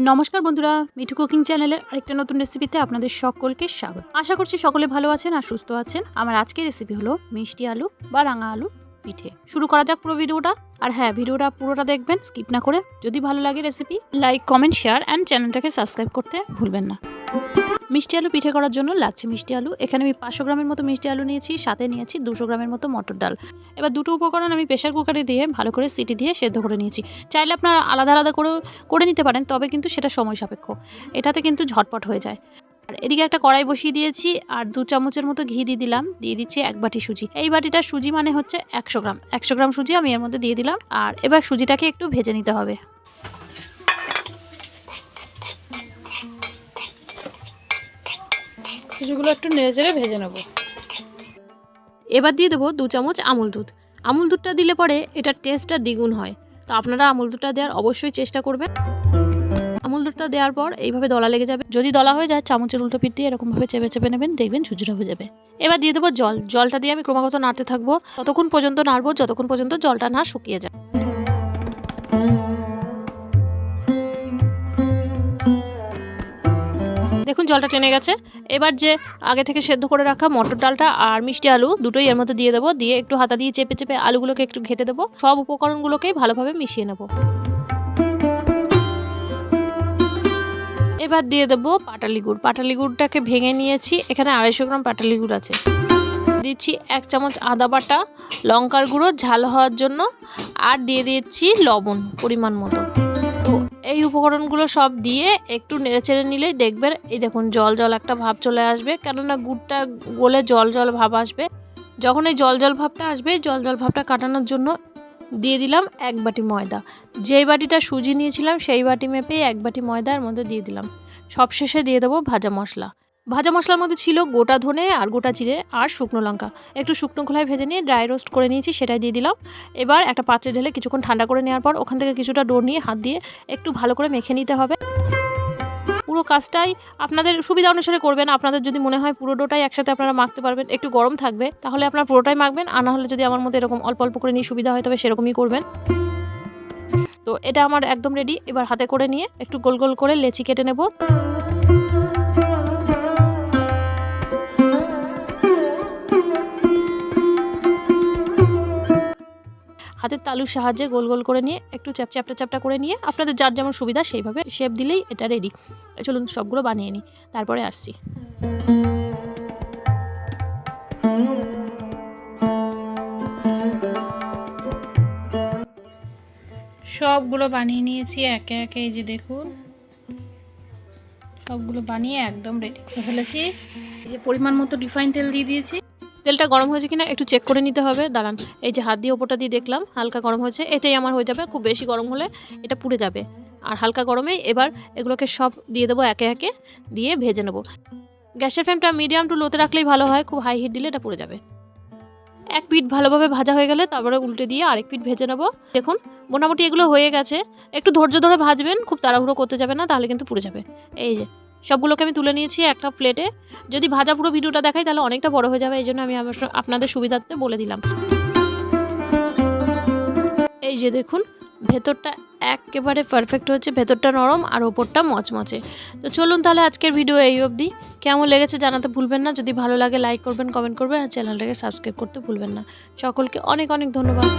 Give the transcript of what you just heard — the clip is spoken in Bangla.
নমস্কার বন্ধুরা, মিঠু কুকিং চ্যানেলের আরেকটা নতুন রেসিপিতে আপনাদের সকলকে স্বাগত। আশা করছি সকলে ভালো আছেন আর সুস্থ আছেন। আমার আজকের রেসিপি হলো মিষ্টি আলু বা রাঙা আলু পিঠে। শুরু করা যাক পুরো ভিডিওটা। আর হ্যাঁ, ভিডিওটা পুরোটা দেখবেন, স্কিপ না করে। যদি ভালো লাগে recipe, like, comment, share and চ্যানেলটাকে সাবস্ক্রাইব করতে ভুলবেন না। মিষ্টি আলু পিঠে করার জন্য লাগছে মিষ্টি আলু। এখানে আমি 500 গ্রামের মতো মিষ্টি আলু নিয়েছি, সাথে নিয়েছি 200 গ্রামের মতো মটর ডাল। এবার দুটো উপকরণ আমি প্রেসার কুকারে দিয়ে ভালো করে সিটি দিয়ে সেদ্ধ করে নিয়েছি। চাইলে আপনারা আলাদা আলাদা করে নিতে পারেন, তবে কিন্তু সেটা সময় সাপেক্ষ। এটাতে কিন্তু ঝটপট হয়ে যায়। আর এদিকে একটা কড়াই বসিয়ে দিয়েছি আর 2 চামচের মতো ঘি দিয়ে দিলাম। দিয়ে দিচ্ছি 1 বাটি সুজি। এই বাটিটা সুজি মানে হচ্ছে 100 গ্রাম। 100 গ্রাম সুজি আমি এর মধ্যে দিয়ে দিলাম। আর এবার সুজিটাকে একটু ভেজে নিতে হবে। সুজিগুলো একটু নেড়েচেড়ে ভেজে নেব। এবার দিয়ে দেবো 2 চামচ আমুল দুধ। আমুল দুধটা দিলে পরে এটার টেস্টটা দ্বিগুণ হয়, তো আপনারা আমুল দুধটা দেওয়ার অবশ্যই চেষ্টা করবেন। আমুল দুধটা দেওয়ার পর এইভাবে দলা লেগে যাবে। যদি দলা হয়ে যায়, চামচের উল্টো পিঠ দিয়ে এরকমভাবে চেপে চেপে নেবেন, দেখবেন সুজিটা হয়ে যাবে। এবার দিয়ে দেবো জল। জলটা দিয়ে আমি ক্রমাগত নাড়তে থাকবো, ততক্ষণ পর্যন্ত নাড়বো যতক্ষণ পর্যন্ত জলটা না শুকিয়ে যায়। দেখুন জলটা টেনে গেছে। এবার যে আগে থেকে সেদ্ধ করে রাখা মটর ডালটা আর মিষ্টি আলু দুটোই এর মধ্যে দিয়ে দেবো। দিয়ে একটু হাতা দিয়ে চেপে চেপে আলুগুলোকে একটু ঘেটে দেবো। সব উপকরণগুলোকেই ভালোভাবে মিশিয়ে নেব। এবার দিয়ে দেবো পাটালি গুড়। পাটালি গুড়টাকে ভেঙে নিয়েছি, এখানে 250 গ্রাম পাটালি গুড় আছে। দিচ্ছি 1 চামচ আদা বাটা, লঙ্কার গুঁড়ো ঝাল হওয়ার জন্য, আর দিয়ে দিচ্ছি লবণ পরিমাণ মতো। তো এই উপকরণগুলো সব দিয়ে একটু নেড়েচেড়ে নিলেই দেখবেন এই দেখুন জল জল একটা ভাব চলে আসবে, কেননা গুড়টা গলে জল জল ভাব আসবে। যখন এই জল জল ভাবটা আসবে, জল জল ভাবটা কাটানোর জন্য দিয়ে দিলাম 1 বাটি ময়দা। যেই বাটিটা সুজি নিয়েছিলাম সেই বাটি মেপে 1 বাটি ময়দা এর মধ্যে দিয়ে দিলাম। সবশেষে দিয়ে দেবো ভাজা মশলা। ভাজা মশলার মধ্যে ছিল গোটা ধনে আর গোটা জিরে আর শুকনো লঙ্কা। একটু শুকনো খোলায় ভেজে নিয়ে ড্রাই রোস্ট করে নিয়েছি, সেটাই দিয়ে দিলাম। এবার একটা পাত্রে ঢেলে কিছুক্ষণ ঠান্ডা করে নেওয়ার পর ওখান থেকে কিছুটা ডো নিয়ে হাত দিয়ে একটু ভালো করে মেখে নিতে হবে। পুরো কাজটাই আপনাদের সুবিধা অনুসারে করবেন। আপনাদের যদি মনে হয় পুরো ডোটাই একসাথে আপনারা মাখতে পারবেন, একটু গরম থাকবে, তাহলে আপনারা পুরোটাই মাখবেন। আর না হলে যদি আমার মধ্যে এরকম অল্প অল্প করে নিয়ে সুবিধা হয়, তবে সেরকমই করবেন। তো এটা আমার একদম রেডি। এবার হাতে করে নিয়ে একটু গোল গোল করে লেচি কেটে নেব। হাতের তালুর সাহায্যে গোল গোল করে নিয়ে একটু চ্যাপটা চ্যাপটা করে নিয়ে আপনাদের যার যেমন সুবিধা সেইভাবে শেপ দিলেই এটা রেডি। চলুন সবগুলো বানিয়ে নিই, তারপরে আসছি। সবগুলো বানিয়ে নিয়েছি একে একে। এই যে দেখুন সবগুলো বানিয়ে একদম রেডি করে ফেলেছি। এই যে পরিমাণ মতো রিফাইন তেল দিয়ে দিয়েছি। তেলটা গরম হয়েছে কিনা একটু চেক করে নিতে হবে। দাঁড়ান, এই যে হাত দিয়ে ওপরটা দিয়ে দেখলাম হালকা গরম হয়েছে, এতেই আমার হয়ে যাবে। খুব বেশি গরম হলে এটা পুড়ে যাবে। আর হালকা গরমে এবার এগুলোকে সব দিয়ে দেবো একে একে, দিয়ে ভেজে নেব। গ্যাসের ফ্লেমটা মিডিয়াম টু লোতে রাখলেই ভালো হয়, খুব হাই হিট দিলে এটা পুড়ে যাবে। এক পিঠ ভালোভাবে ভাজা হয়ে গেলে তারপরে উল্টে দিয়ে আরেক পিঠ ভেজে নেব। দেখুন মোটামুটি এগুলো হয়ে গেছে। একটু ধৈর্য ধরে ভাজবেন, খুব তাড়াহুড়ো করতে যাবে না, তাহলে কিন্তু পুড়ে যাবে। এই যে সবগুলোকে আমি তুলে নিয়েছি একটা প্লেটে। যদি ভাজা পুরো ভিডিওটা দেখাই তাহলে অনেকটা বড় হয়ে যাবে, এই জন্য আমি আপনাদের সুবিধার্থে বলে দিলাম। এই যে দেখুন ভেতরটা একেবারে পারফেক্ট হচ্ছে, ভেতরটা নরম আর ওপরটা মচমচে। তো চলুন তাহলে আজকের ভিডিও এই অবধি। কেমন লেগেছে জানাতে ভুলবেন না। যদি ভালো লাগে লাইক করবেন, কমেন্ট করবেন আর চ্যানেলটাকে সাবস্ক্রাইব করতে ভুলবেন না। সকলকে অনেক অনেক ধন্যবাদ।